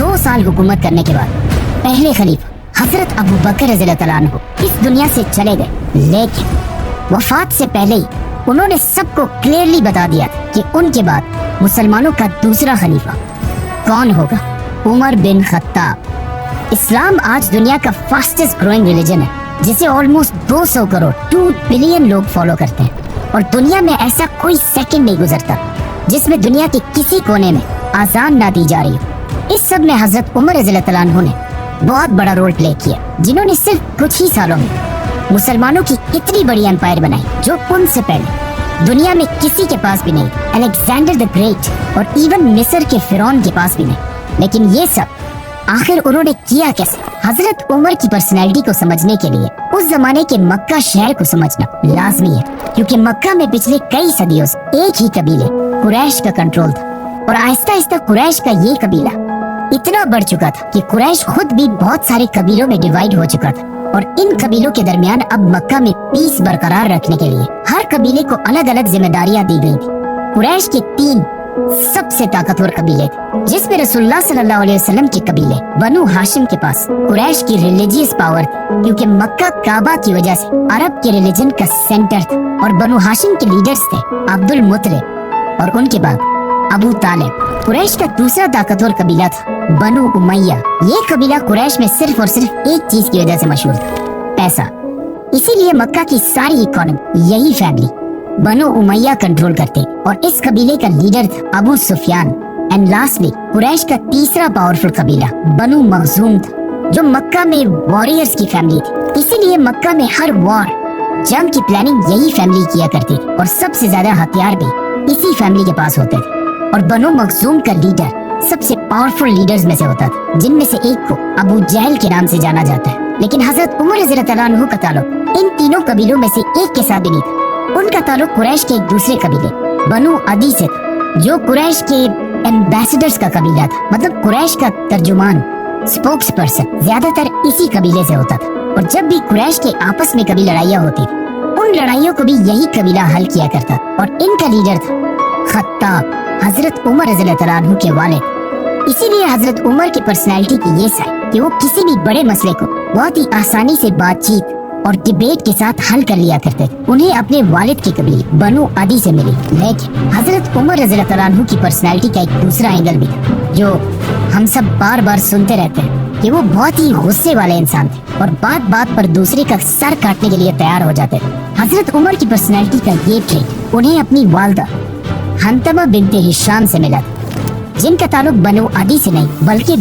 2 साल हुकूमत करने के बाद पहले खलीफा हजरत अबू बकर रज़ियल्लाहु अन्हु इस दुनिया से चले गए, लेकिन वफात से पहले ही उन्होंने सबको क्लियरली बता दिया कि उनके बाद मुसलमानों का दूसरा खलीफा कौन होगा, उमर बिन खत्ताब। इस्लाम आज दुनिया का फास्टेस्ट ग्रोइंग रिलीजन है, जिसे ऑलमोस्ट 200 करोड़ 2 बिलियन लोग फॉलो करते हैं, और दुनिया में ऐसा कोई सेकंड नहीं गुजरता जिसमें दुनिया के किसी कोने में आजान ना दी जा रही हो। इस सब में हजरत उमर रज़ियल्लाहु अन्हु ने बहुत बड़ा रोल प्ले किया, जिन्होंने सिर्फ कुछ ही सालों में मुसलमानों की इतनी बड़ी एम्पायर बनाई जो उनसे पहले दुनिया में किसी के पास भी नहीं, अलेक्जेंडर द ग्रेट और इवन मिस्र के फिरौन के पास भी नहीं। लेकिन ये सब आखिर उन्होंने किया कैसे? हजरत उमर की पर्सनैलिटी को समझने के लिए उस जमाने के मक्का शहर को समझना लाजमी है, क्योंकि मक्का में पिछले कई सदियों से एक ही कबीले कुरैश का कंट्रोल था, और आहिस्ता आहिस्ता कुरैश का ये कबीला इतना बढ़ चुका था कि कुरैश खुद भी बहुत सारे कबीलों में डिवाइड हो चुका था, और इन कबीलों के दरमियान अब मक्का में पीस बरकरार रखने के लिए हर कबीले को अलग अलग जिम्मेदारियां दी गई थी। कुरैश के 3 सबसे ताकतवर कबीले थे, जिसमें रसूलुल्लाह सल्लल्लाहु अलैहि वसल्लम के कबीले बनु हाशिम के पास कुरैश की रिलीजियस पावर थी, क्योंकि मक्का काबा की वजह से अरब के रिलीजन का सेंटर था, और बनु हाशिम के लीडर्स थे अब्दुल मुत्तलिब और उनके बाद अबू तालिब। कुरैश का दूसरा ताकतवर कबीला था बनु उमैया। ये कबीला कुरैश में सिर्फ और सिर्फ एक चीज की वजह से मशहूर था, पैसा। इसीलिए मक्का की सारी इकोनॉमी यही फैमिली बनु उमैया कंट्रोल करते, और इस कबीले का लीडर था अबू सुफियान। एंड लास्टली कुरैश का तीसरा पावरफुल कबीला बनु मखजूम था, जो मक्का में वॉरियर्स की फैमिली थी। इसीलिए मक्का में हर वॉर जंग की प्लानिंग यही फैमिली किया करती थी, और सबसे ज्यादा हथियार भी इसी फैमिली के पास होते थे। और बनु मखजूम का लीडर सबसे पावरफुल लीडर्स में से होता था, जिनमें से एक को अबू जहल के नाम से जाना जाता है। लेकिन हजरत उमर रज़ियल्लाहु अन्हु का ताल्लुक इन तीनों कबीलों में से एक के साथ भी नहीं था। उनका ताल्लुक कुरैश के एक दूसरे कबीले बनु अदी से था, जो कुरैश के एम्बेसडर्स का कबीला था। मतलब कुरैश का तर्जुमान, स्पोक्स पर्सन ज्यादातर इसी कबीले से होता था, और जब भी कुरैश के आपस में कभी लड़ाइयाँ होती थी, उन लड़ाइयों को भी यही कबीला हल किया करता, और इनका लीडर था खत्ताब, हजरत उमर रज़ियल्लाहु अन्हु के वालिद। इसीलिए हजरत उमर की पर्सनैलिटी की ये साइड कि वो किसी भी बड़े मसले को बहुत ही आसानी से बातचीत और डिबेट के साथ हल कर लिया करते थे। उन्हें अपने वालिद के कबीले बनु अदी से मिली। लेकिन हजरत उमर रज़ियल्लाहु अन्हु की पर्सनैलिटी का एक दूसरा एंगल भी था, जो हम सब बार बार सुनते रहते हैं कि वो बहुत ही गुस्से वाले इंसान थे, और बात बात पर दूसरे का सर काटने के लिए तैयार हो जाते थे। हजरत उमर की पर्सनैलिटी का ये ट्रेट उन्हें अपनी वालदा हंतमा बिन्ते हिशाम से मिला था, जिनका ताल्लुक बनु अदी से नहीं बल्कि